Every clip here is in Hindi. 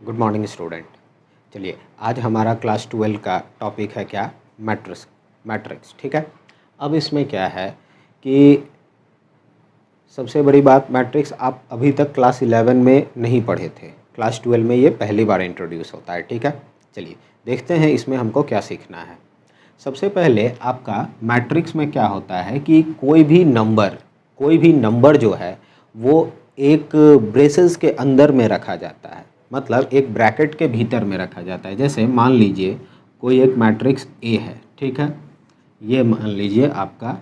Good morning student. चलिए आज हमारा क्लास 12 का टॉपिक है क्या, मैट्रिक्स। ठीक है। अब इसमें क्या है कि सबसे बड़ी बात, मैट्रिक्स आप अभी तक क्लास 11 में नहीं पढ़े थे, क्लास 12 में ये पहली बार इंट्रोड्यूस होता है। ठीक है। चलिए देखते हैं इसमें हमको क्या सीखना है। सबसे पहले आपका मैट्रिक्स में क्या होता है कि कोई भी नंबर जो है वो एक ब्रेसेस के अंदर में रखा जाता है, मतलब एक ब्रैकेट के भीतर में रखा जाता है। जैसे मान लीजिए कोई एक मैट्रिक्स ए है, ठीक है, ये मान लीजिए आपका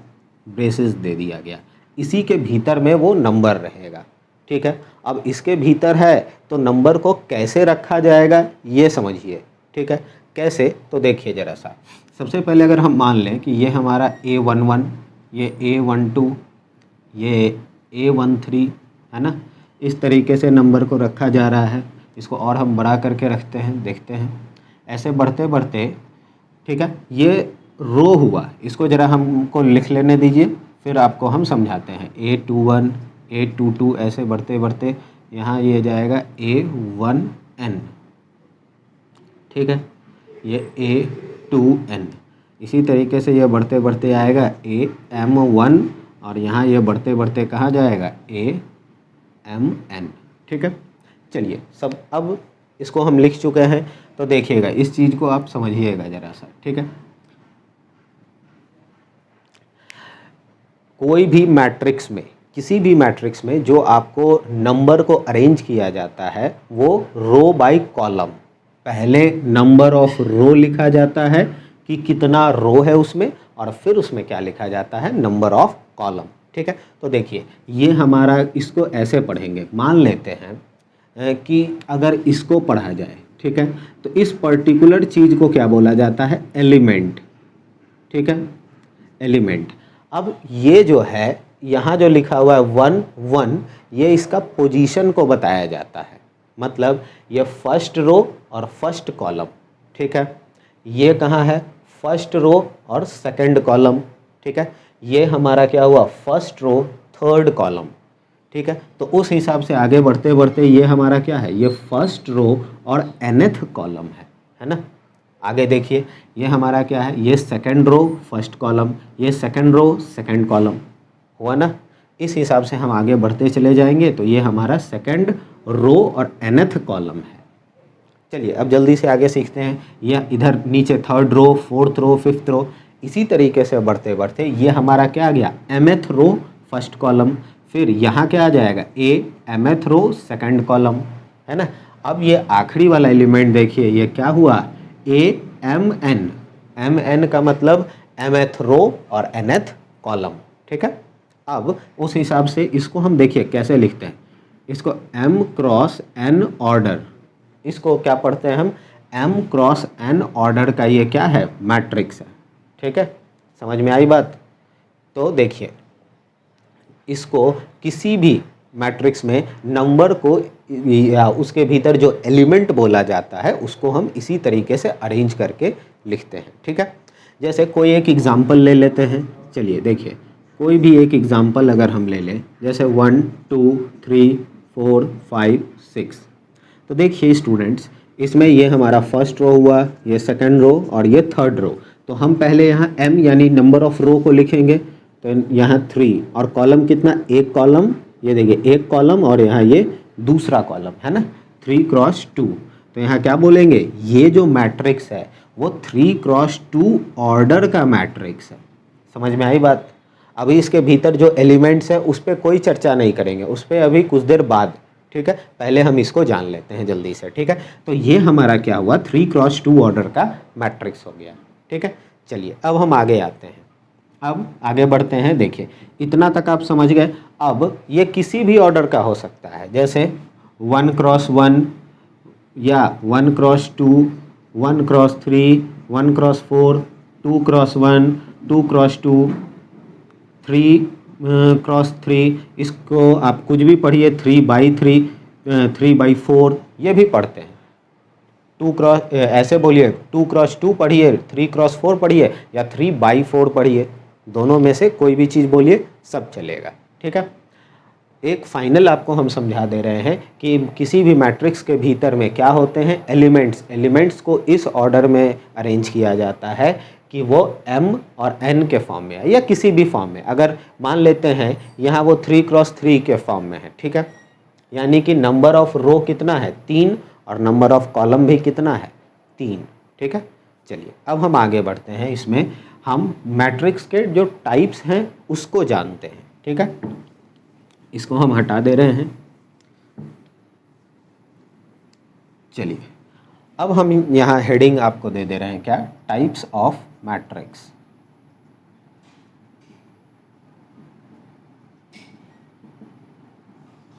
ब्रेसेस दे दिया गया, इसी के भीतर में वो नंबर रहेगा। ठीक है। अब इसके भीतर है तो नंबर को कैसे रखा जाएगा ये समझिए। ठीक है। कैसे, तो देखिए ज़रा सा। सबसे पहले अगर हम मान लें कि ये हमारा A11, ये A12, ये A13 है ना, इस तरीके से नंबर को रखा जा रहा है। इसको और हम बड़ा करके रखते हैं, देखते हैं ऐसे बढ़ते बढ़ते। ठीक है। ये रो हुआ, इसको ज़रा हमको लिख लेने दीजिए, फिर आपको हम समझाते हैं। A21, A22 ऐसे बढ़ते बढ़ते यहाँ ये जाएगा A1N। ठीक है, ये A2N। इसी तरीके से ये बढ़ते बढ़ते आएगा AM1 और यहाँ ये बढ़ते बढ़ते कहाँ जाएगा AMN। ठीक है। चलिए सब, अब इसको हम लिख चुके हैं तो देखिएगा इस चीज़ को आप समझिएगा ज़रा सा। ठीक है। कोई भी मैट्रिक्स में, किसी भी मैट्रिक्स में जो आपको नंबर को अरेंज किया जाता है वो रो बाय कॉलम, पहले नंबर ऑफ रो लिखा जाता है कि कितना रो है उसमें, और फिर उसमें क्या लिखा जाता है, नंबर ऑफ कॉलम। ठीक है। तो देखिए ये हमारा, इसको ऐसे पढ़ेंगे, मान लेते हैं कि अगर इसको पढ़ा जाए, ठीक है, तो इस पर्टिकुलर चीज़ को क्या बोला जाता है, एलिमेंट। ठीक है, एलिमेंट। अब ये जो है यहाँ जो लिखा हुआ है 1 1, ये इसका पोजीशन को बताया जाता है, मतलब ये फर्स्ट रो और फर्स्ट कॉलम। ठीक है, ये कहाँ है, फर्स्ट रो और सेकंड कॉलम। ठीक है, ये हमारा क्या हुआ, फर्स्ट रो थर्ड कॉलम। ठीक है, तो उस हिसाब से आगे बढ़ते बढ़ते ये हमारा क्या है, ये फर्स्ट रो और nth कॉलम है ना। आगे देखिए ये हमारा क्या है, ये सेकंड रो फर्स्ट कॉलम, ये सेकंड रो सेकंड कॉलम हुआ ना। इस हिसाब से हम आगे बढ़ते चले जाएंगे तो ये हमारा सेकंड रो और nth कॉलम है। चलिए अब जल्दी से आगे सीखते हैं। यह इधर नीचे third row, fourth row, fifth row, इसी तरीके से बढ़ते बढ़ते ये हमारा क्या आ गया, mth रो फर्स्ट कॉलम, फिर यहाँ क्या आ जाएगा, mth रो सेकंड कॉलम है ना। अब ये आखिरी वाला एलिमेंट देखिए, ये क्या हुआ, AMN। MN का मतलब mth रो और nth कॉलम। ठीक है। अब उस हिसाब से इसको हम देखिए कैसे लिखते हैं, इसको M क्रॉस N ऑर्डर, इसको क्या पढ़ते हैं हम, M क्रॉस N ऑर्डर का ये क्या है, मैट्रिक्स है। ठीक है, समझ में आई बात। तो देखिए इसको किसी भी मैट्रिक्स में नंबर को या उसके भीतर जो एलिमेंट बोला जाता है उसको हम इसी तरीके से अरेंज करके लिखते हैं। ठीक है। जैसे कोई एक एग्जांपल ले लेते हैं। चलिए देखिए कोई भी एक एग्जांपल अगर हम ले लें, जैसे 1 2 3 4 5 6, तो देखिए स्टूडेंट्स, इसमें ये हमारा फर्स्ट रो हुआ, ये सेकंड रो और ये थर्ड रो। तो हम पहले यहाँ m यानी नंबर ऑफ रो को लिखेंगे, तो यहाँ 3 और कॉलम कितना, एक कॉलम, ये देखिए एक कॉलम और यहाँ ये दूसरा कॉलम है ना, 3 क्रॉस 2। तो यहाँ क्या बोलेंगे, ये जो मैट्रिक्स है वो 3 क्रॉस 2 ऑर्डर का मैट्रिक्स है। समझ में आई बात। अभी इसके भीतर जो एलिमेंट्स है उस पर कोई चर्चा नहीं करेंगे, उस पर अभी कुछ देर बाद। ठीक है, पहले हम इसको जान लेते हैं जल्दी से। ठीक है, तो ये हमारा क्या हुआ, 3 क्रॉस 2 ऑर्डर का मैट्रिक्स हो गया। ठीक है। चलिए अब हम आगे आते हैं, अब आगे बढ़ते हैं। देखिए इतना तक आप समझ गए। अब ये किसी भी ऑर्डर का हो सकता है, जैसे 1 क्रॉस 1 या 1 cross 2, 1 cross 3, 1 cross 4, 2 cross 1, 2 cross 2, 3 cross 3, इसको आप कुछ भी पढ़िए, 3/3, 3/4, ये भी पढ़ते हैं। 2 क्रॉस, ऐसे बोलिए 2 क्रॉस 2 पढ़िए, 3 क्रॉस 4 पढ़िए या 3/4 पढ़िए, दोनों में से कोई भी चीज़ बोलिए, सब चलेगा। ठीक है। एक फाइनल आपको हम समझा दे रहे हैं कि किसी भी मैट्रिक्स के भीतर में क्या होते हैं, एलिमेंट्स को इस ऑर्डर में अरेंज किया जाता है कि वो m और n के फॉर्म में है या किसी भी फॉर्म में। अगर मान लेते हैं यहाँ वो 3x3 के फॉर्म में है, ठीक है, यानी कि नंबर ऑफ रो कितना है 3 और नंबर ऑफ कॉलम भी कितना है 3, ठीक है। चलिए अब हम आगे बढ़ते हैं, इसमें हम मैट्रिक्स के जो टाइप्स हैं उसको जानते हैं, ठीक है। इसको हम हटा दे रहे हैं। चलिए अब हम यहाँ हेडिंग आपको दे दे रहे हैं, क्या, types of matrix.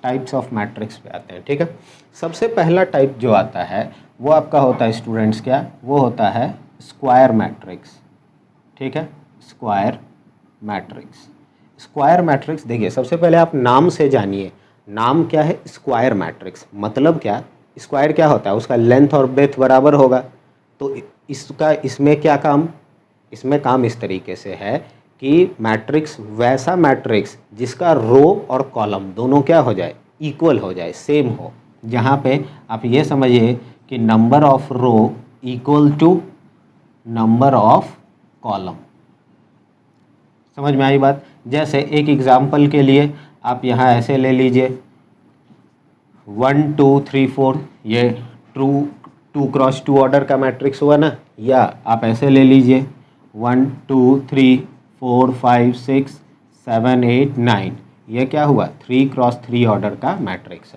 Types of matrix पे आते हैं, ठीक है। सबसे पहला टाइप जो आता है वो आपका होता है स्टूडेंट्स, क्या, वो होता है स्क्वायर मैट्रिक्स, ठीक है। स्क्वायर मैट्रिक्स, स्क्वायर मैट्रिक्स देखिए सबसे पहले आप नाम से जानिए, नाम क्या है, स्क्वायर मैट्रिक्स, मतलब क्या, स्क्वायर क्या होता है, उसका लेंथ और ब्रेथ बराबर होगा। तो इसका इसमें क्या काम, इसमें काम इस तरीके से है कि मैट्रिक्स, वैसा मैट्रिक्स जिसका रो और कॉलम दोनों क्या हो जाए, इक्वल हो जाए, सेम हो। जहाँ पे आप ये समझिए कि number of row equal to number of column. समझ में आई बात। जैसे एक एग्जाम्पल के लिए आप यहाँ ऐसे ले लीजिए 1 2 3 4, ये 2x2 ऑर्डर का मैट्रिक्स हुआ ना, या आप ऐसे ले लीजिए 1 2 3 4 5 6 7 8 9, ये क्या हुआ 3x3 ऑर्डर का मैट्रिक्स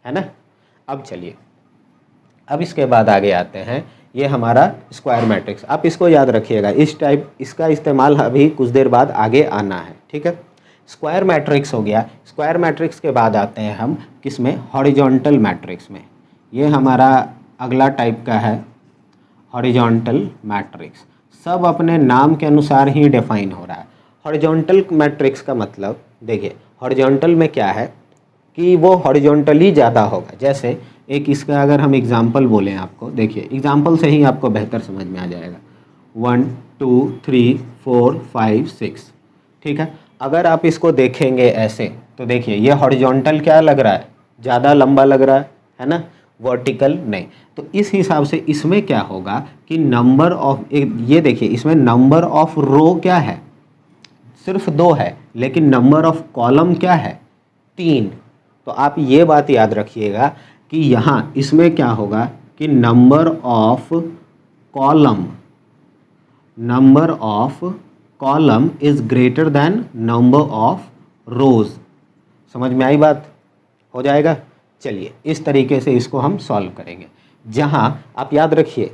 है ना। अब चलिए, अब इसके बाद आगे आते हैं, ये हमारा स्क्वायर मैट्रिक्स, आप इसको याद रखिएगा, इस टाइप इसका इस्तेमाल अभी कुछ देर बाद आगे आना है, ठीक है। स्क्वायर मैट्रिक्स हो गया। स्क्वायर मैट्रिक्स के बाद आते हैं हम किस में, हॉरिजॉन्टल मैट्रिक्स में। ये हमारा अगला टाइप का है हॉरिजॉन्टल मैट्रिक्स। सब अपने नाम के अनुसार ही डिफाइन हो रहा है। हॉरिजॉन्टल मैट्रिक्स का मतलब देखिए, हॉरिजॉन्टल में क्या है कि वो हॉरिजॉन्टली ज़्यादा होगा। जैसे एक इसका अगर हम एग्जाम्पल बोलें आपको, देखिए एग्जाम्पल से ही आपको बेहतर समझ में आ जाएगा। 1 2 3 4 5 6, ठीक है। अगर आप इसको देखेंगे ऐसे तो देखिए ये हॉरिजॉन्टल क्या लग रहा है, ज़्यादा लंबा लग रहा है ना, वर्टिकल नहीं। तो इस हिसाब से इसमें क्या होगा कि नंबर ऑफ, ये देखिए इसमें नंबर ऑफ रो क्या है, सिर्फ 2 है, लेकिन नंबर ऑफ कॉलम क्या है 3। तो आप ये बात याद रखिएगा कि यहाँ इसमें क्या होगा कि number of column is greater than number of रोज। समझ में आई बात, हो जाएगा। चलिए इस तरीके से इसको हम सॉल्व करेंगे। जहाँ आप याद रखिए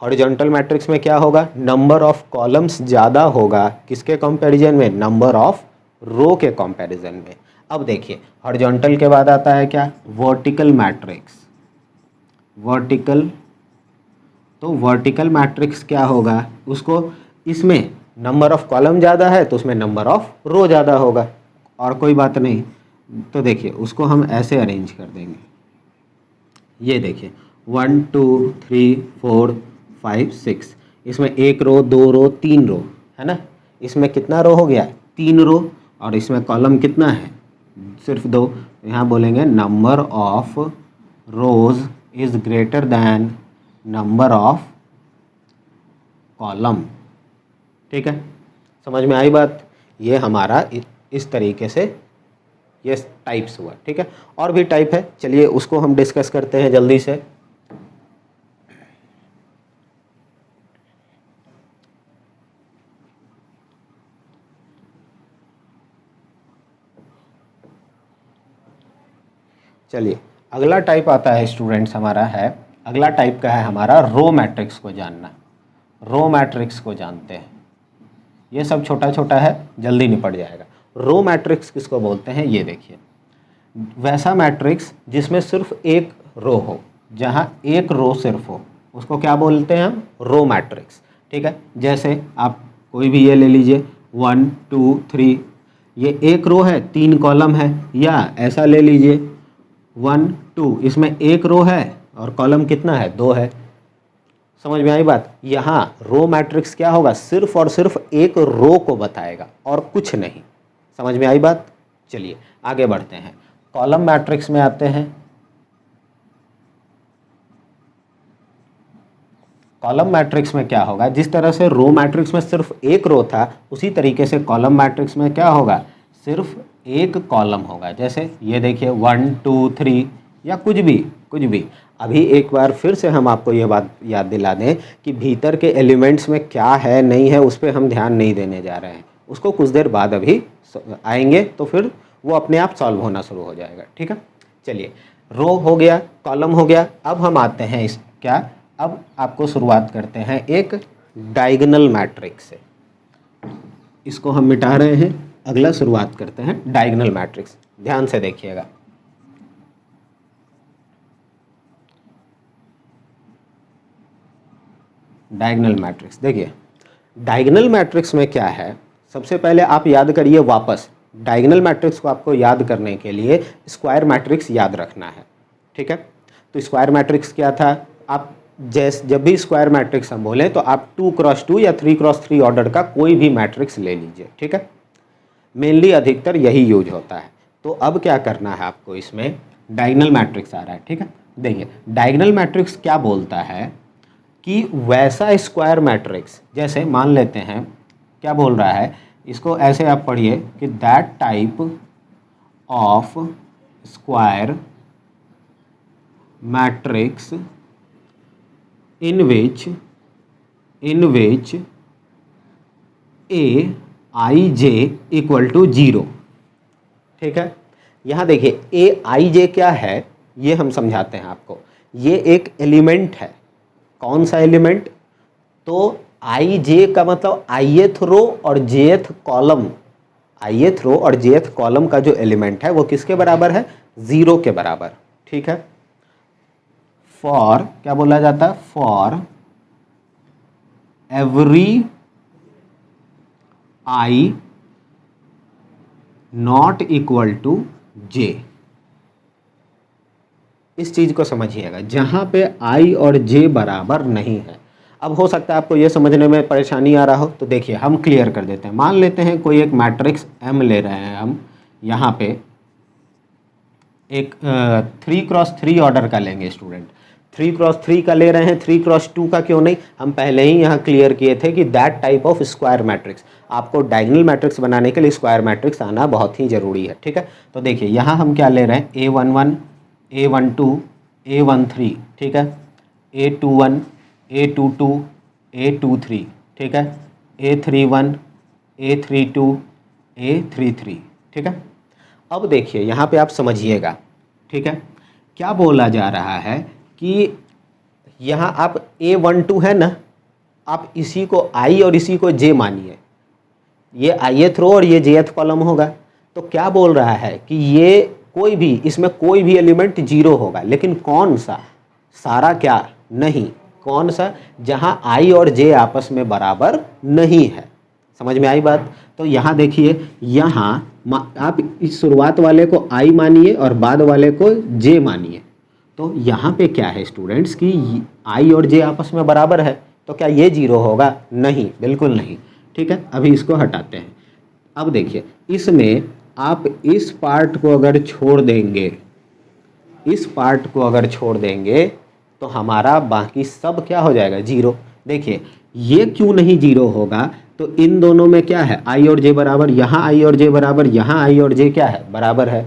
हॉरिजॉन्टल मैट्रिक्स में क्या होगा, नंबर ऑफ कॉलम्स ज़्यादा होगा किसके कंपैरिजन में, नंबर ऑफ रो के कंपैरिजन में। अब देखिए हॉरिजॉन्टल के बाद आता है क्या, वर्टिकल मैट्रिक्स। वर्टिकल, तो वर्टिकल मैट्रिक्स क्या होगा, उसको इसमें नंबर ऑफ कॉलम ज़्यादा है तो उसमें नंबर ऑफ रो ज़्यादा होगा, और कोई बात नहीं। तो देखिए उसको हम ऐसे अरेंज कर देंगे, ये देखिए 1 2 3 4 5 6, इसमें 1 रो 2 रो 3 रो है ना। इसमें कितना रो हो गया, 3 रो, और इसमें कॉलम कितना है, सिर्फ 2। यहाँ बोलेंगे number of rose is greater than number of column, ठीक है। समझ में आई बात। ये हमारा इस तरीके से ये टाइप्स हुआ, ठीक है। और भी टाइप है, चलिए उसको हम डिस्कस करते हैं जल्दी से। चलिए अगला टाइप आता है स्टूडेंट्स हमारा है, अगला टाइप का है हमारा रो मैट्रिक्स को जानना। रो मैट्रिक्स को जानते हैं, ये सब छोटा छोटा है, जल्दी निपट जाएगा। रो मैट्रिक्स किसको बोलते हैं, ये देखिए वैसा मैट्रिक्स जिसमें सिर्फ एक रो हो, जहाँ एक रो सिर्फ हो, उसको क्या बोलते हैं हम, रो मैट्रिक्स, ठीक है। जैसे आप कोई भी ये ले लीजिए 1 2 3, ये एक रो है 3 कॉलम है, या ऐसा ले लीजिए 1 2, इसमें एक रो है और कॉलम कितना है, 2 है। समझ में आई बात। यहाँ रो मैट्रिक्स क्या होगा, सिर्फ और सिर्फ एक रो को बताएगा और कुछ नहीं। समझ में आई बात। चलिए आगे बढ़ते हैं, कॉलम मैट्रिक्स में आते हैं। कॉलम मैट्रिक्स में क्या होगा, जिस तरह से रो मैट्रिक्स में सिर्फ एक रो था, उसी तरीके से कॉलम मैट्रिक्स में क्या होगा, सिर्फ एक कॉलम होगा। जैसे ये देखिए 1 2 3 या कुछ भी। अभी एक बार फिर से हम आपको ये बात याद दिला दें कि भीतर के एलिमेंट्स में क्या है नहीं है उस पर हम ध्यान नहीं देने जा रहे हैं, उसको कुछ देर बाद अभी आएंगे तो फिर वो अपने आप सॉल्व होना शुरू हो जाएगा। ठीक है, चलिए रो हो गया, कॉलम हो गया। अब हम आते हैं इस क्या, अब आपको शुरुआत करते हैं एक डायगोनल मैट्रिक्स से। इसको हम मिटा रहे हैं, अगला शुरुआत करते हैं डायगोनल मैट्रिक्स। ध्यान से देखिएगा, डायगोनल मैट्रिक्स। देखिए डायगोनल मैट्रिक्स में क्या है, सबसे पहले आप याद करिए वापस, डायगोनल मैट्रिक्स को आपको याद करने के लिए स्क्वायर मैट्रिक्स याद रखना है। ठीक है, तो स्क्वायर मैट्रिक्स क्या था, आप जब भी स्क्वायर मैट्रिक्स हम बोलें तो आप 2x2 या 3x3 ऑर्डर का कोई भी मैट्रिक्स ले लीजिए। ठीक है, मेनली अधिकतर यही यूज होता है। तो अब क्या करना है आपको, इसमें डायगोनल मैट्रिक्स आ रहा है। ठीक है, देखिए डायगोनल मैट्रिक्स क्या बोलता है कि वैसा स्क्वायर मैट्रिक्स, जैसे मान लेते हैं क्या बोल रहा है, इसको ऐसे आप पढ़िए कि that type of square matrix in which a I j equal to 0। ठीक है, यहाँ देखिए a I j क्या है ये हम समझाते हैं आपको। ये एक एलिमेंट है, कौन सा एलिमेंट, तो I j का मतलब ith रो और jth कॉलम, ith रो और jth कॉलम का जो एलिमेंट है वो किसके बराबर है, 0 के बराबर। ठीक है, फॉर क्या बोला जाता है, for every I not equal to J. इस चीज को समझिएगा, जहां पे आई और जे बराबर नहीं है। अब हो सकता है आपको ये समझने में परेशानी आ रहा हो, तो देखिए हम क्लियर कर देते हैं। मान लेते हैं कोई एक मैट्रिक्स M ले रहे हैं हम, यहाँ पे एक 3x3 ऑर्डर का लेंगे स्टूडेंट, 3x3 का ले रहे हैं, 3x2 का क्यों नहीं, हम पहले ही यहाँ क्लियर किए थे कि that type of square matrix, आपको डायगोनल मैट्रिक्स बनाने के लिए स्क्वायर मैट्रिक्स आना बहुत ही ज़रूरी है। ठीक है, तो देखिए यहाँ हम क्या ले रहे हैं, A11 A12 A13, ठीक है, A21 A22 A23, ठीक है, A31 A32 A33। ठीक है, अब देखिए यहाँ पे आप समझिएगा। ठीक है, क्या बोला जा रहा है कि यहाँ आप A12 है ना, आप इसी को I और इसी को J मानिए, ये ith रो और ये jth कॉलम होगा। तो क्या बोल रहा है कि ये कोई भी, इसमें कोई भी एलिमेंट 0 होगा, लेकिन कौन सा, सारा क्या नहीं, कौन सा, जहाँ I और J आपस में बराबर नहीं है। समझ में आई बात। तो यहाँ देखिए, यहाँ आप इस शुरुआत वाले को I मानिए और बाद वाले को J मानिए। तो यहाँ पे क्या है स्टूडेंट्स कि I और J आपस में बराबर है, तो क्या ये 0 होगा, नहीं, बिल्कुल नहीं। ठीक है, अभी इसको हटाते हैं। अब देखिए इसमें आप इस पार्ट को अगर छोड़ देंगे, इस पार्ट को अगर छोड़ देंगे तो हमारा बाकी सब क्या हो जाएगा, 0। देखिए ये क्यों नहीं 0 होगा, तो इन दोनों में क्या है, I और J बराबर, यहाँ I और J बराबर, यहाँ I और J क्या है, बराबर है।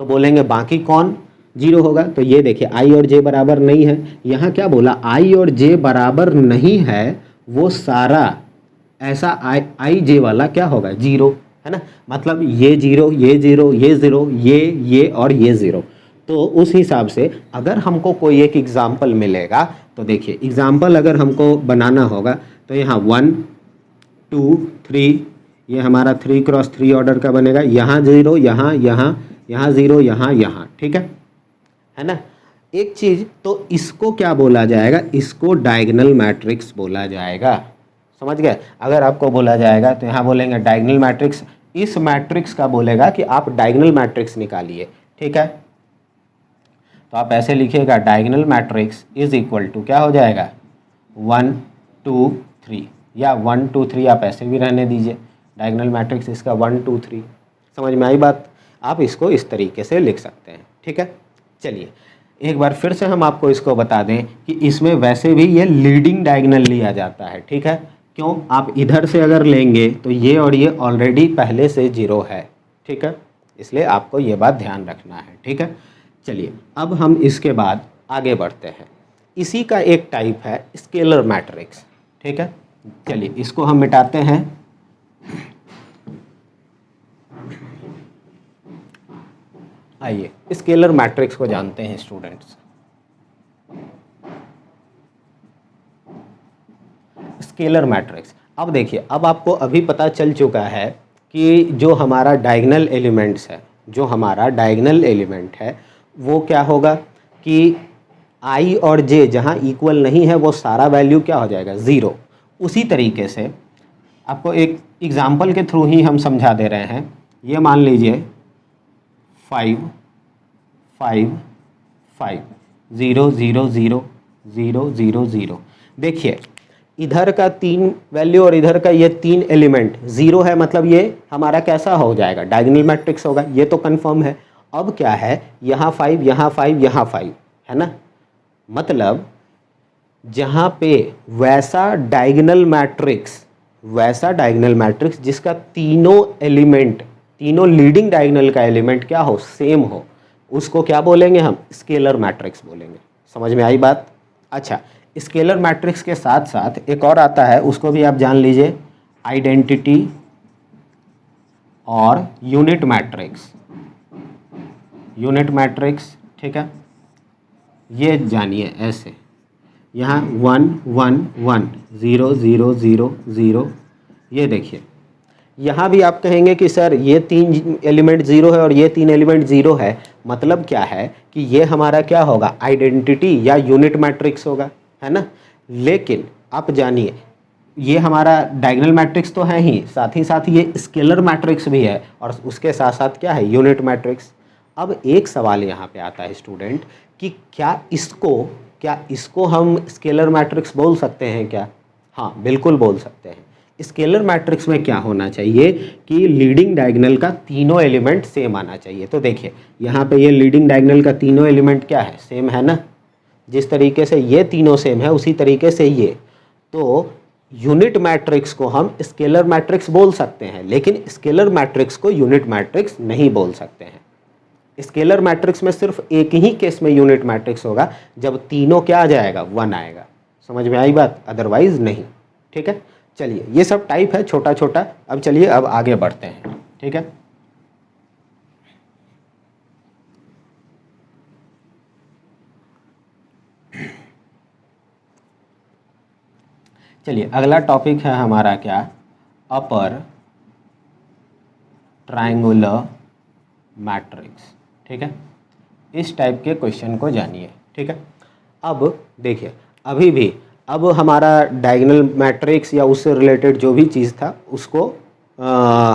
तो बोलेंगे बाकी कौन 0 होगा, तो ये देखिए I और J बराबर नहीं है। यहाँ क्या बोला, I और J बराबर नहीं है, वो सारा ऐसा I J वाला क्या होगा, 0, है ना। मतलब ये 0 ये 0 ये 0 ये और ये 0। तो उस हिसाब से अगर हमको कोई एक एग्जाम्पल मिलेगा, तो देखिए एग्जाम्पल अगर हमको बनाना होगा तो यहाँ 1 2 3, ये हमारा 3x3 ऑर्डर का बनेगा, यहाँ 0 यहाँ 0 यहाँ। ठीक है ना। एक चीज़, तो इसको क्या बोला जाएगा, इसको डायगोनल मैट्रिक्स बोला जाएगा। समझ गए। अगर आपको बोला जाएगा तो यहाँ बोलेंगे डायगोनल मैट्रिक्स, इस मैट्रिक्स का बोलेगा कि आप डायगोनल मैट्रिक्स निकालिए। ठीक है, तो आप ऐसे लिखिएगा, diagonal matrix is equal to क्या हो जाएगा, 1 2 3, या 1 2 3 आप ऐसे भी रहने दीजिए, डायगोनल मैट्रिक्स इसका 1 2 3। समझ में आई बात। आप इसको इस तरीके से लिख सकते हैं। ठीक है, चलिए एक बार फिर से हम आपको इसको बता दें कि इसमें वैसे भी ये लीडिंग डायगोनल लिया जाता है। ठीक है, क्यों, आप इधर से अगर लेंगे तो ये और ये ऑलरेडी पहले से 0 है। ठीक है, इसलिए आपको ये बात ध्यान रखना है। ठीक है, चलिए अब हम इसके बाद आगे बढ़ते हैं। इसी का एक टाइप है स्केलर मैट्रिक्स। ठीक है, चलिए इसको हम मिटाते हैं। आइए स्केलर मैट्रिक्स को जानते हैं स्टूडेंट्स। स्केलर मैट्रिक्स, अब देखिए, अब आपको अभी पता चल चुका है कि जो हमारा डायगोनल एलिमेंट्स है, जो हमारा डायगोनल एलिमेंट है वो क्या होगा कि i और j जहाँ इक्वल नहीं है वो सारा वैल्यू क्या हो जाएगा, 0। उसी तरीके से आपको एक एग्जाम्पल के थ्रू ही हम समझा दे रहे हैं। ये मान लीजिए 5 5 5 0 0 0 0 0 0। देखिए इधर का 3 वैल्यू और इधर का ये 3 एलिमेंट 0 है, मतलब ये हमारा कैसा हो जाएगा, डायगोनल मैट्रिक्स होगा, ये तो कंफर्म है। अब क्या है, यहाँ 5 यहाँ 5 यहाँ 5 है ना, मतलब जहाँ पे वैसा डायगोनल मैट्रिक्स जिसका तीनों एलिमेंट, तीनों लीडिंग डायगोनल का एलिमेंट क्या हो, सेम हो, उसको क्या बोलेंगे हम, स्केलर मैट्रिक्स बोलेंगे। समझ में आई बात? अच्छा, स्केलर मैट्रिक्स के साथ साथ एक और आता है, उसको भी आप जान लीजिए, आइडेंटिटी और यूनिट मैट्रिक्स। ठीक है, ये जानिए ऐसे, यहाँ 1 1 1 0 0 0 0। ये देखिए यहाँ भी आप कहेंगे कि सर ये 3 एलिमेंट 0 है और ये 3 एलिमेंट 0 है, मतलब क्या है कि ये हमारा क्या होगा, आइडेंटिटी या यूनिट मैट्रिक्स होगा, है ना। लेकिन आप जानिए ये हमारा डायगोनल मैट्रिक्स तो है ही साथ ये स्केलर मैट्रिक्स भी है, और उसके साथ साथ क्या है, यूनिट मैट्रिक्स। अब एक सवाल यहाँ पे आता है स्टूडेंट कि क्या इसको हम स्केलर मैट्रिक्स बोल सकते हैं क्या? हाँ बिल्कुल बोल सकते हैं। स्केलर मैट्रिक्स में क्या होना चाहिए कि लीडिंग डायगोनल का तीनों एलिमेंट सेम आना चाहिए। तो देखिए यहाँ पे ये लीडिंग डायगोनल का तीनों एलिमेंट क्या है, सेम है ना। जिस तरीके से ये तीनों सेम है उसी तरीके से ये, तो यूनिट मैट्रिक्स को हम स्केलर मैट्रिक्स बोल सकते हैं, लेकिन स्केलर मैट्रिक्स को यूनिट मैट्रिक्स नहीं बोल सकते हैं। स्केलर मैट्रिक्स में सिर्फ एक ही केस में यूनिट मैट्रिक्स होगा, जब तीनों क्या आ जाएगा, 1 आएगा। समझ में आई बात? अदरवाइज नहीं। ठीक है, चलिए ये सब टाइप है छोटा छोटा। अब चलिए अब आगे बढ़ते हैं। ठीक है, चलिए अगला टॉपिक है हमारा क्या, अपर ट्रायंगुलर मैट्रिक्स। ठीक है, इस टाइप के क्वेश्चन को जानिए। ठीक है, अब देखिए अभी भी अब हमारा डायगोनल मैट्रिक्स या उससे रिलेटेड जो भी चीज़ था उसको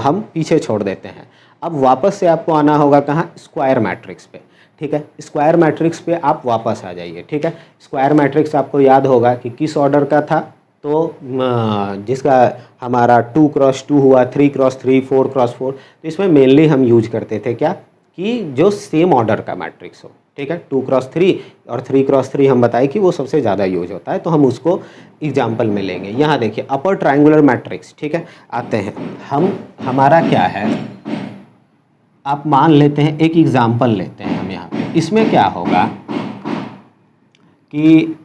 हम पीछे छोड़ देते हैं। अब वापस से आपको आना होगा कहाँ, स्क्वायर मैट्रिक्स पे। ठीक है, स्क्वायर मैट्रिक्स पे आप वापस आ जाइए। ठीक है, स्क्वायर मैट्रिक्स आपको याद होगा कि किस ऑर्डर का था, तो जिसका हमारा 2x2 हुआ, 3x3, 4x4, तो इसमें मेनली हम यूज करते थे क्या कि जो सेम ऑर्डर का मैट्रिक्स हो। ठीक है, 2x3 और 3x3 हम बताए कि वो सबसे ज़्यादा यूज होता है, तो हम उसको एग्जाम्पल में लेंगे। यहाँ देखिए अपर ट्रायंगुलर मैट्रिक्स। ठीक है, आते हैं हम, हमारा क्या है, आप मान लेते हैं एक एग्जाम्पल लेते हैं हम यहाँ पे। इसमें क्या होगा कि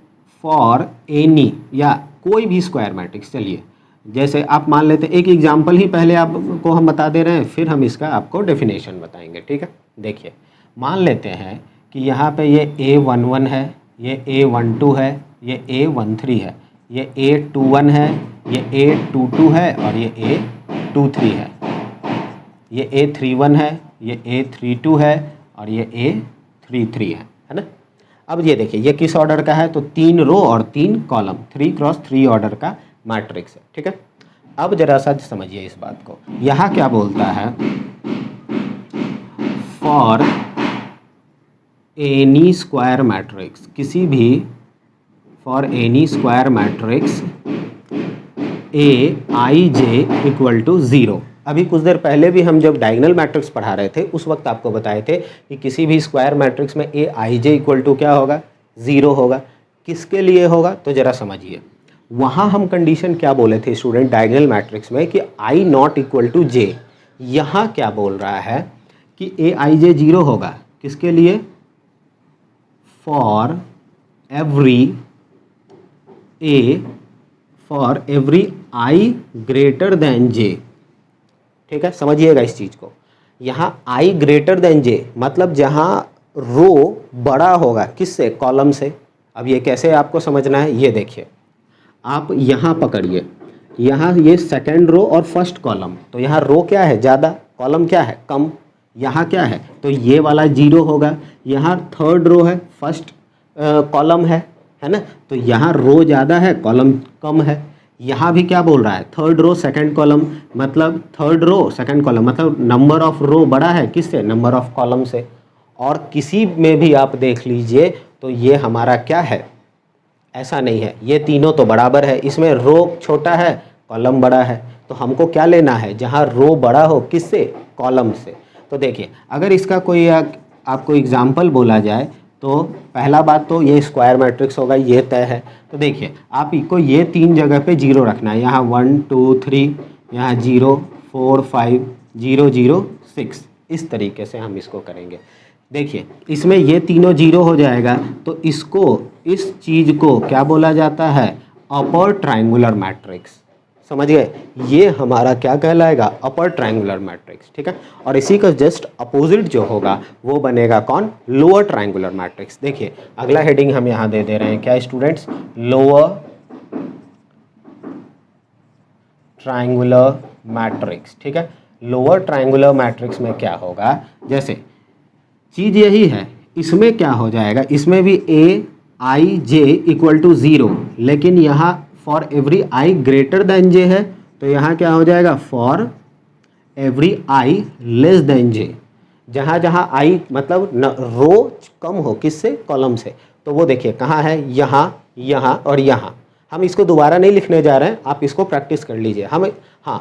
फॉर एनी या कोई भी स्क्वायर मैट्रिक्स, चलिए जैसे आप मान लेते हैं एक एग्जाम्पल ही पहले आपको हम बता दे रहे हैं, फिर हम इसका आपको डेफिनेशन बताएंगे। ठीक है, देखिए मान लेते हैं कि यहाँ पे ये A11 है, ये A12 है, ये A13 है, ये A21 है, ये A22 है और ये A23 है, ये A31 है, ये A32 है और ये A33 है ना। अब ये देखिए ये किस ऑर्डर का है, तो 3 रो और 3 कॉलम, 3x3 ऑर्डर का मैट्रिक्स है। ठीक है, अब जरा सा समझिए इस बात को। यहाँ क्या बोलता है, फॉर एनी स्क्वायर मैट्रिक्स, किसी भी for any square matrix A i j equal to 0, अभी कुछ देर पहले भी हम जब डायगोनल मैट्रिक्स पढ़ा रहे थे उस वक्त आपको बताए थे कि किसी भी स्क्वायर मैट्रिक्स में ए आई जे इक्वल टू क्या होगा, 0 होगा। किसके लिए होगा तो ज़रा समझिए, वहाँ हम कंडीशन क्या बोले थे स्टूडेंट डायगोनल मैट्रिक्स में कि आई नॉट इक्वल टू जे। यहाँ क्या बोल रहा है कि ए आई जे 0 होगा, किसके लिए, for every I greater than J. ठीक है, समझिएगा इस चीज़ को। यहाँ आई ग्रेटर देन जे मतलब जहाँ रो बड़ा होगा किससे, कॉलम से। अब ये कैसे आपको समझना है, ये देखिए, आप यहाँ पकड़िए, यहाँ ये सेकंड रो और फर्स्ट कॉलम, तो यहाँ रो क्या है ज़्यादा, कॉलम क्या है कम। यहाँ क्या है तो ये वाला 0 होगा। यहाँ थर्ड रो है, फर्स्ट कॉलम है ना, तो यहाँ रो ज़्यादा है कॉलम कम है। यहाँ भी क्या बोल रहा है, थर्ड रो सेकंड कॉलम, मतलब थर्ड रो सेकंड कॉलम मतलब नंबर ऑफ रो बड़ा है किससे, नंबर ऑफ कॉलम से। और किसी में भी आप देख लीजिए तो ये हमारा क्या है, ऐसा नहीं है, ये तीनों तो बराबर है, इसमें रो छोटा है कॉलम बड़ा है। तो हमको क्या लेना है, जहाँ रो बड़ा हो किससे, कॉलम से। तो देखिए अगर इसका कोई आपको एग्जाम्पल बोला जाए तो पहला बात तो ये स्क्वायर मैट्रिक्स होगा, ये तय है। तो देखिए आपको ये 3 जगह पे 0 रखना है, यहाँ 1 2 3, यहाँ 0 4 5 0 0 6, इस तरीके से हम इसको करेंगे। देखिए इसमें ये तीनों 0 हो जाएगा, तो इसको, इस चीज़ को क्या बोला जाता है, अपर ट्रायंगुलर मैट्रिक्स। समझ गए, ये हमारा क्या कहलाएगा, अपर ट्रायंगुलर मैट्रिक्स। ठीक है, और इसी का जस्ट अपोजिट जो होगा वो बनेगा कौन, लोअर ट्रायंगुलर मैट्रिक्स। देखिए अगला हेडिंग हम यहाँ दे रहे हैं, क्या स्टूडेंट्स, लोअर ट्रायंगुलर मैट्रिक्स। ठीक है, लोअर ट्रायंगुलर मैट्रिक्स में क्या होगा, जैसे चीज़ यही है, इसमें क्या हो जाएगा, इसमें भी ए आई जे इक्वल टू 0, लेकिन यहाँ for every I greater than J है, तो यहाँ क्या हो जाएगा, for every I less than J. जहाँ जहाँ आई मतलब रो कम हो किससे, कॉलम से, तो वो देखिए कहाँ है, यहाँ यहाँ और यहाँ। हम इसको दोबारा नहीं लिखने जा रहे हैं, आप इसको प्रैक्टिस कर लीजिए।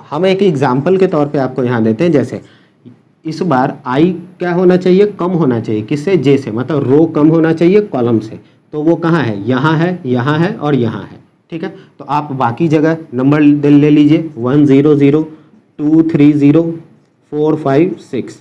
हम एक एग्जाम्पल के तौर पे आपको यहाँ देते हैं, जैसे इस बार आई क्या होना चाहिए, कम होना चाहिए किससे, जे से, मतलब रो कम होना चाहिए कॉलम से। तो वो कहाँ है, यहाँ है और यहाँ है। ठीक है, तो आप बाकी जगह नंबर ले लीजिए, 1 0 0 2 3 0 4 5 6।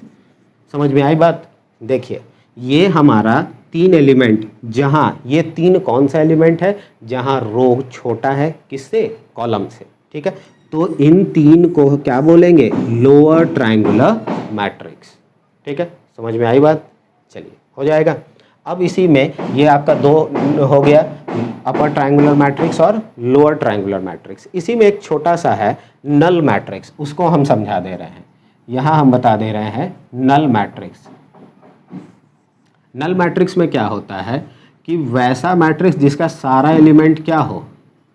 समझ में आई बात। देखिए ये हमारा 3 एलिमेंट, जहाँ ये 3 कौन सा एलिमेंट है, जहाँ रो छोटा है किससे, कॉलम से। ठीक है, तो इन 3 को क्या बोलेंगे, लोअर ट्रायंगुलर मैट्रिक्स। ठीक है, समझ में आई बात। चलिए हो जाएगा। अब इसी में ये आपका 2 हो गया, अपर ट्रायंगुलर मैट्रिक्स और लोअर ट्रायंगुलर मैट्रिक्स। इसी में एक छोटा सा है नल मैट्रिक्स, उसको हम समझा दे रहे हैं। यहाँ हम बता दे रहे हैं नल मैट्रिक्स। नल मैट्रिक्स में क्या होता है कि वैसा मैट्रिक्स जिसका सारा एलिमेंट क्या हो,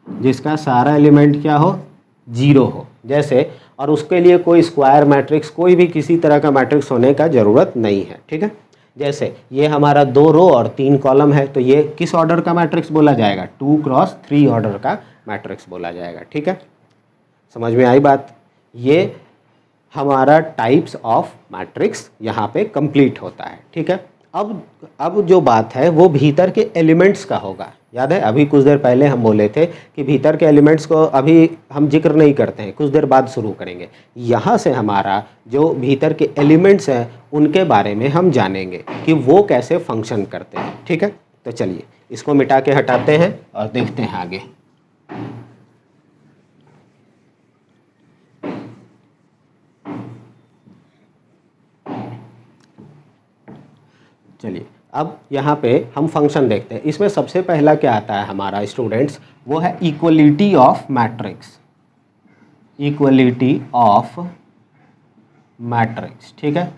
जिसका सारा एलिमेंट क्या हो, 0 हो, जैसे, और उसके लिए कोई स्क्वायर मैट्रिक्स, कोई भी किसी तरह का मैट्रिक्स होने का ज़रूरत नहीं है। ठीक है, जैसे ये हमारा 2 रो और 3 कॉलम है, तो ये किस ऑर्डर का मैट्रिक्स बोला जाएगा, 2 क्रॉस 3 ऑर्डर का मैट्रिक्स बोला जाएगा। ठीक है, समझ में आई बात। ये हमारा टाइप्स ऑफ मैट्रिक्स यहाँ पे कंप्लीट होता है। ठीक है, अब जो बात है वो भीतर के एलिमेंट्स का होगा। याद है अभी कुछ देर पहले हम बोले थे कि भीतर के एलिमेंट्स को अभी हम जिक्र नहीं करते हैं, कुछ देर बाद शुरू करेंगे। यहाँ से हमारा जो भीतर के एलिमेंट्स हैं उनके बारे में हम जानेंगे कि वो कैसे फंक्शन करते हैं। ठीक है, तो चलिए इसको मिटा के हटाते हैं और देखते हैं आगे। चलिए अब यहाँ पे हम फंक्शन देखते हैं। इसमें सबसे पहला क्या आता है हमारा स्टूडेंट्स, वो है equality of matrix. Equality of matrix. ठीक है,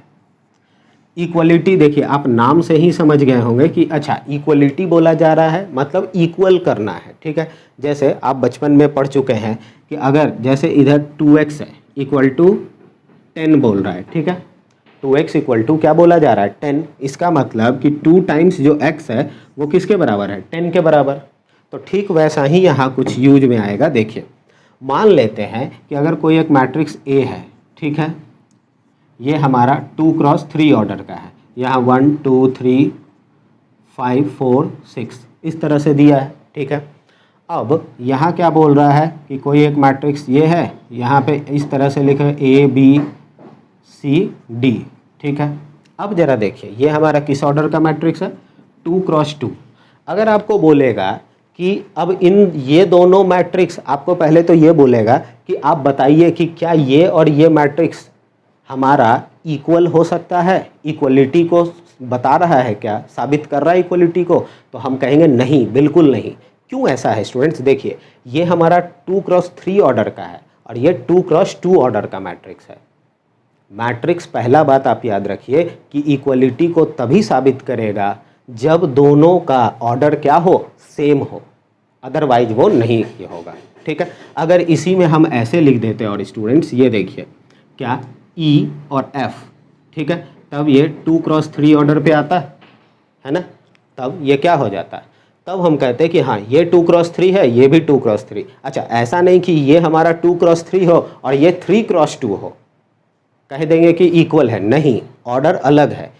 इक्वलिटी देखिए आप नाम से ही समझ गए होंगे कि अच्छा इक्वलिटी बोला जा रहा है मतलब इक्वल करना है। ठीक है, जैसे आप बचपन में पढ़ चुके हैं कि अगर जैसे इधर 2x है इक्वल टू 10 बोल रहा है। ठीक है, 2x इक्वल टू क्या बोला जा रहा है, 10। इसका मतलब कि 2 टाइम्स जो x है वो किसके बराबर है, 10 के बराबर। तो ठीक वैसा ही यहाँ कुछ यूज में आएगा। देखिए मान लेते हैं कि अगर कोई एक मैट्रिक्स A है, ठीक है, ये हमारा 2x3 ऑर्डर का है। यहाँ 1 2 3 5 4 6 इस तरह से दिया है। ठीक है, अब यहाँ क्या बोल रहा है कि कोई एक मैट्रिक्स ये है, यहाँ पे इस तरह से लिखा है ABCD। ठीक है, अब ज़रा देखिए ये हमारा किस ऑर्डर का मैट्रिक्स है, 2x2। अगर आपको बोलेगा कि अब इन ये दोनों मैट्रिक्स, आपको पहले तो ये बोलेगा कि आप बताइए कि क्या ये और ये मैट्रिक्स हमारा इक्वल हो सकता है, इक्वलिटी को बता रहा है, क्या साबित कर रहा है इक्वलिटी को, तो हम कहेंगे नहीं, बिल्कुल नहीं। क्यों ऐसा है स्टूडेंट्स, देखिए ये हमारा 2x3 ऑर्डर का है और ये 2x2 ऑर्डर का मैट्रिक्स है। मैट्रिक्स, पहला बात आप याद रखिए कि इक्वलिटी को तभी साबित करेगा जब दोनों का ऑर्डर क्या हो, सेम हो, अदरवाइज वो नहीं होगा। ठीक है, अगर इसी में हम ऐसे लिख देते हैं और स्टूडेंट्स ये देखिए क्या E और F, ठीक है, तब ये 2x3 ऑर्डर पे आता है ना, तब ये क्या हो जाता है, तब हम कहते हैं कि हाँ ये 2x3 है, ये भी 2x3। अच्छा, ऐसा नहीं कि ये हमारा 2x3 हो और ये 3x2 हो, कह देंगे कि इक्वल है, नहीं, ऑर्डर अलग है।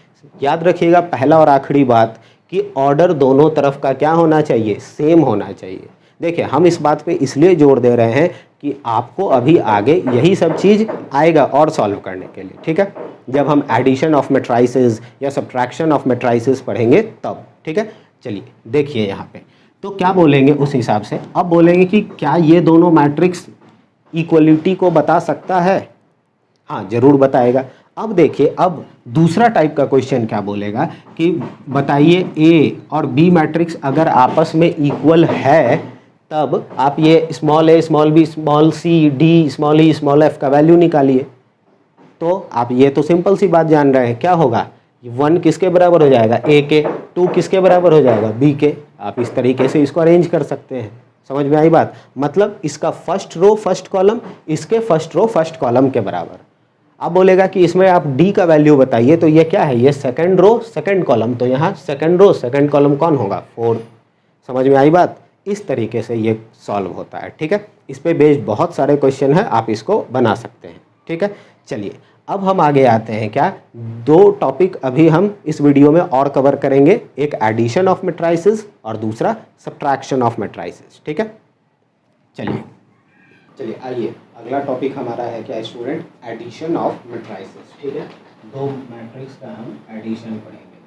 याद रखिएगा पहला और आखिरी बात कि ऑर्डर दोनों तरफ का क्या होना चाहिए, सेम होना चाहिए। देखिए हम इस बात पे इसलिए जोर दे रहे हैं कि आपको अभी आगे यही सब चीज़ आएगा और सॉल्व करने के लिए। ठीक है, जब हम एडिशन ऑफ मैट्रिसेस या सब्ट्रैक्शन ऑफ मैट्रिसेस पढ़ेंगे तब। ठीक है, चलिए देखिए यहाँ पे तो क्या बोलेंगे उस हिसाब से। अब बोलेंगे कि क्या ये दोनों मैट्रिक्स इक्वलिटी को बता सकता है, हाँ ज़रूर बताएगा। अब देखिए, अब दूसरा टाइप का क्वेश्चन क्या बोलेगा कि बताइए ए और बी मैट्रिक्स अगर आपस में इक्वल है तब आप ये small A small B small C D small E small F का वैल्यू निकालिए। तो आप ये तो सिंपल सी बात जान रहे हैं, क्या होगा, 1 किसके बराबर हो जाएगा, ए के, 2 किसके बराबर हो जाएगा, बी के। आप इस तरीके से इसको अरेंज कर सकते हैं। समझ में आई बात, मतलब इसका फर्स्ट रो फर्स्ट कॉलम इसके फर्स्ट रो फर्स्ट कॉलम के बराबर। अब बोलेगा कि इसमें आप डी का वैल्यू बताइए, तो ये क्या है, ये सेकंड रो सेकंड कॉलम, तो यहाँ सेकंड रो सेकंड कॉलम कौन होगा, 4। समझ में आई बात, इस तरीके से ये सॉल्व होता है। ठीक है, इस पे बेस्ड बहुत सारे क्वेश्चन हैं, आप इसको बना सकते हैं। ठीक है, चलिए अब हम आगे आते हैं। क्या, 2 टॉपिक अभी हम इस वीडियो में और कवर करेंगे, एक एडिशन ऑफ मैट्रिसेस और दूसरा सब्ट्रैक्शन ऑफ मैट्रिसेस। ठीक है, चलिए आइए अगला टॉपिक हमारा है क्या स्टूडेंट, एडिशन ऑफ मैट्रिसेस। ठीक है, 2 मैट्रिक्स का हम एडिशन पढ़ेंगे।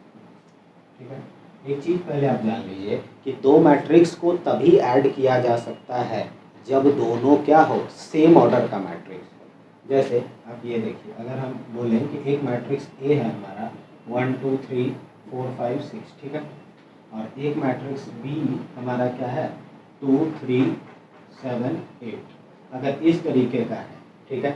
ठीक है, एक चीज़ पहले आप जान लीजिए कि 2 मैट्रिक्स को तभी ऐड किया जा सकता है जब दोनों क्या हो, सेम ऑर्डर का मैट्रिक्स हो। जैसे आप ये देखिए, अगर हम बोलें कि एक मैट्रिक्स ए है हमारा 1 2 3 4 5 6, ठीक है, और एक मैट्रिक्स बी हमारा क्या है 2 3 7 8, अगर इस तरीके का है, ठीक है,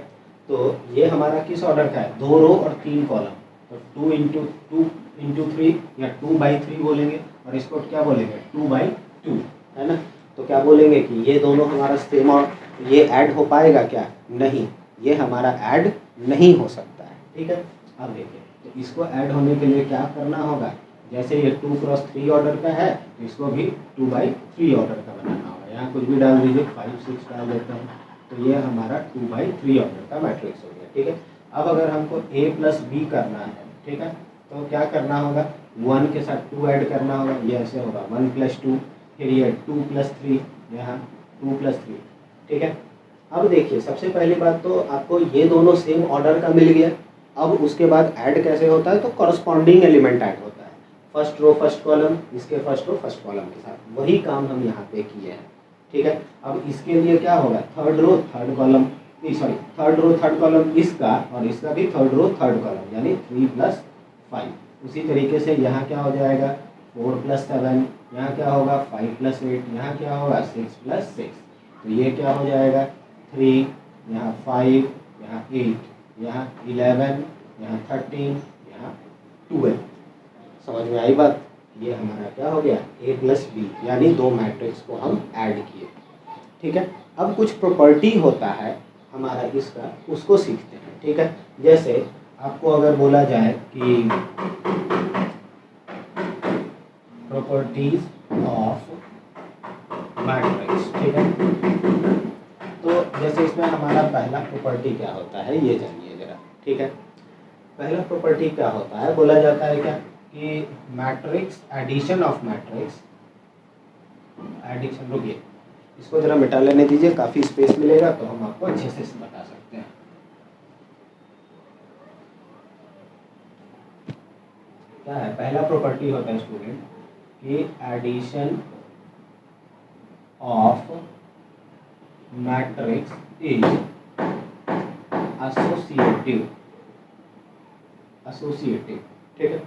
तो ये हमारा किस ऑर्डर का है, 2 रो और 3 कॉलम, तो 2 इंटू 3 या 2/3 बोलेंगे, और इसको क्या बोलेंगे 2/2, है ना। तो क्या बोलेंगे कि ये दोनों हमारा सेम, और ये ऐड हो पाएगा क्या, नहीं, ये हमारा ऐड नहीं हो सकता है। ठीक है, अब देखिए तो इसको ऐड होने के लिए क्या करना होगा, जैसे ये 2x3 ऑर्डर का है तो इसको भी 2/3 ऑर्डर का बनाना होगा। यहाँ कुछ भी डाल दीजिए, 5 6 डाल देते हैं, तो ये हमारा 2/3 ऑर्डर का मैट्रिक्स हो गया। ठीक है, अब अगर हमको a प्लस बी करना है, ठीक है, तो क्या करना होगा, 1 के साथ 2 ऐड करना होगा, ये ऐसे होगा 1 + 2, फिर ये 2 + 3, यहाँ 2 + 3। ठीक है, अब देखिए सबसे पहली बात तो आपको ये दोनों सेम ऑर्डर का मिल गया। अब उसके बाद ऐड कैसे होता है, तो कॉरस्पॉन्डिंग एलिमेंट ऐड होता है, फर्स्ट रो फर्स्ट कॉलम इसके फर्स्ट रो फर्स्ट कॉलम के साथ, वही काम हम यहाँ पे किए हैं। ठीक है, अब इसके लिए क्या होगा, third row third column, sorry third row third column इसका, और इसका भी थर्ड रो थर्ड कॉलम, यानी 3 + 5। उसी तरीके से यहाँ क्या हो जाएगा 4 + 7, यहाँ क्या होगा 5 + 8, यहाँ क्या होगा 6 + 6, तो ये क्या हो जाएगा 3, यहाँ 5, यहाँ 8, यहाँ 11, यहाँ 13, यहाँ 12। समझ में आई बात, ये हमारा क्या हो गया a + b, यानी 2 मैट्रिक्स को हम ऐड किए। ठीक है, अब कुछ प्रॉपर्टी होता है हमारा इसका, उसको सीखते हैं। ठीक है, जैसे आपको अगर बोला जाए कि प्रॉपर्टीज ऑफ मैट्रिक्स, ठीक है, तो जैसे इसमें हमारा पहला प्रॉपर्टी क्या होता है ये जानिए। ठीक है। पहला प्रॉपर्टी क्या होता है, बोला जाता है क्या कि matrix addition of matrix addition, रुकिए इसको जरा मिटा लेने दीजिए, काफ़ी स्पेस मिलेगा तो हम आपको अच्छे से बता सकते हैं। क्या है, पहला प्रॉपर्टी होता है स्टूडेंट कि addition of matrix is associative. Associative, ठीक है।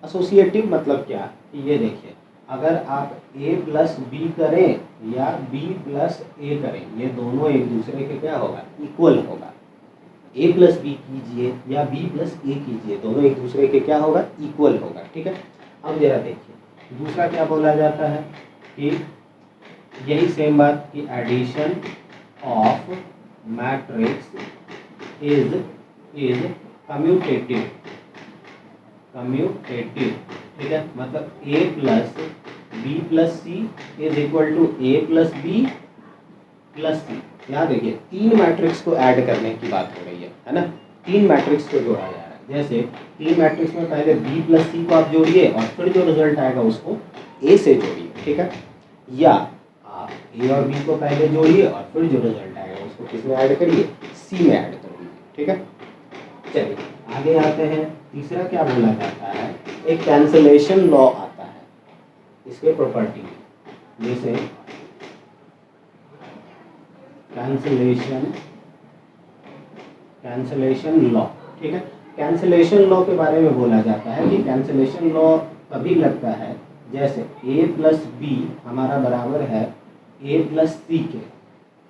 एसोसिएटिव मतलब क्या, ये देखिए अगर आप a प्लस बी करें या b प्लस ए करें, ये दोनों एक दूसरे के क्या होगा, इक्वल होगा। a प्लस बी कीजिए या b प्लस ए कीजिए, दोनों एक दूसरे के क्या होगा, इक्वल होगा, ठीक है। अब जरा देखिए दूसरा क्या बोला जाता है कि यही सेम बात कि addition of matrix is commutative. Commutative, ठीक है, मतलब a plus B plus C is equal to A plus B plus C. यहाँ देखिए तीन मैट्रिक्स को ऐड करने की बात हो रही है ना, तीन मैट्रिक्स को जोड़ा जा रहा है। जैसे तीन मैट्रिक्स में पहले बी प्लस सी को आप जोड़िए और फिर जो रिजल्ट आएगा उसको ए से जोड़िए, ठीक है। या आप ए और बी को पहले जोड़िए और फिर जो रिजल्ट आएगा उसको किस में ऐड करिए, सी में ऐड कर दीजिए, ठीक है। चलिए आगे आते हैं, तीसरा क्या बोला जाता है, एक कैंसलेशन लॉ आता है इसके प्रॉपर्टी में, जैसे कैंसलेशन लॉ, ठीक है। कैंसलेशन लॉ के बारे में बोला जाता है कि कैंसलेशन लॉ तभी लगता है जैसे a प्लस बी हमारा बराबर है a प्लस सी के।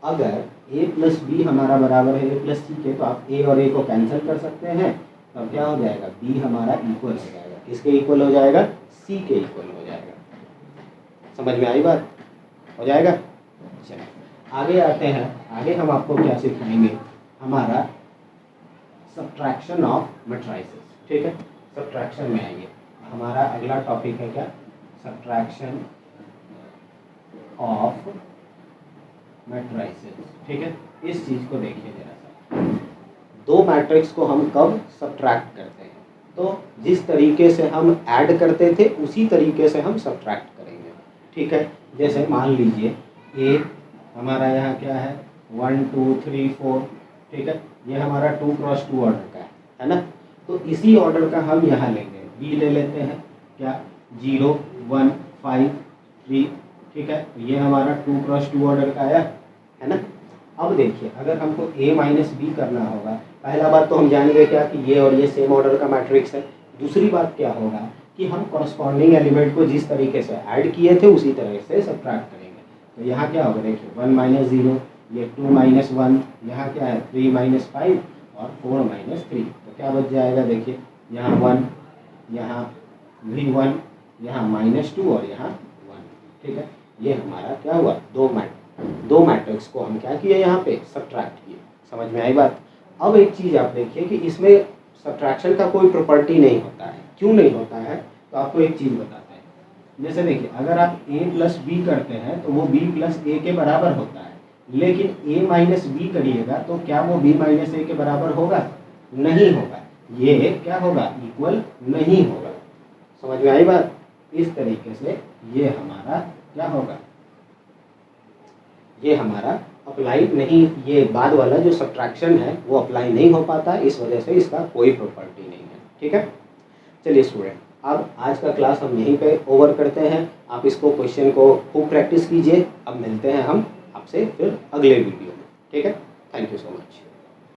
अगर a प्लस बी हमारा बराबर है a प्लस सी के, तो आप a और a को कैंसिल कर सकते हैं, तो क्या हो जाएगा, b हमारा इक्वल हो जाएगा, किसके इक्वल हो जाएगा, c के इक्वल हो जाएगा। समझ में आई बात, हो जाएगा। चलिए आगे आते हैं, आगे हम आपको क्या सिखाएंगे, हमारा सब्ट्रैक्शन ऑफ मैट्रिसेस, ठीक है। सब्ट्रैक्शन में आइए, हमारा अगला टॉपिक है क्या, सब्ट्रैक्शन ऑफ मैट्रिसेस, ठीक है। इस चीज़ को देखिए जरा सा, दो मैट्रिक्स को हम कब सब्ट्रैक्ट करते हैं, तो जिस तरीके से हम ऐड करते थे उसी तरीके से हम सब्ट्रैक्ट करेंगे, ठीक है। जैसे मान लीजिए ए हमारा यहाँ क्या है 1 2 3 4, ठीक है, ये हमारा 2 क्रॉस 2 ऑर्डर का है ना, तो इसी ऑर्डर का हम यहाँ लेंगे, बी ले लेते हैं क्या 0 1 5 3, ठीक है, ये हमारा 2 क्रॉस 2 ऑर्डर का आया है ना। अब देखिए अगर हमको a माइनस बी करना होगा, पहला बात तो हम जानेंगे क्या कि ये और ये सेम ऑर्डर का मैट्रिक्स है। दूसरी बात क्या होगा कि हम कॉरस्पॉन्डिंग एलिमेंट को जिस तरीके से ऐड किए थे उसी तरह से सब्ट्रैक्ट करेंगे। तो यहाँ क्या होगा, देखिए 1 माइनस 0, ये 2 माइनस 1, यहाँ क्या है 3 माइनस 5 और 4 माइनस 3, तो क्या बच जाएगा, देखिए यहाँ 1, यहाँ भी 1, यहाँ -2 और यहाँ 1, ठीक है। ये हमारा क्या हुआ, दो मैट्रिक्स को हम क्या किए, यहाँ पे सब्ट्रैक्ट किए। समझ में आई बात। अब एक चीज़ आप देखिए कि इसमें सब्ट्रैक्शन का कोई प्रॉपर्टी नहीं होता है। क्यों नहीं होता है, तो आपको एक चीज़ बताते हैं। जैसे देखिए अगर आप a प्लस बी करते हैं तो वो b प्लस ए के बराबर होता है, लेकिन a माइनस बी करिएगा तो क्या वो b माइनस ए के बराबर होगा, नहीं होगा, ये क्या होगा, इक्वल नहीं होगा। समझ में आई बात। इस तरीके से ये हमारा क्या होगा, ये हमारा अप्लाई नहीं, ये बाद वाला जो सब्ट्रैक्शन है वो अप्लाई नहीं हो पाता, इस वजह से इसका कोई प्रॉपर्टी नहीं है, ठीक है। चलिए स्टूडेंट, अब आज का क्लास हम यहीं पे ओवर करते हैं। आप इसको क्वेश्चन को खूब प्रैक्टिस कीजिए। अब मिलते हैं हम आपसे फिर अगले वीडियो में, ठीक है। Thank you so much.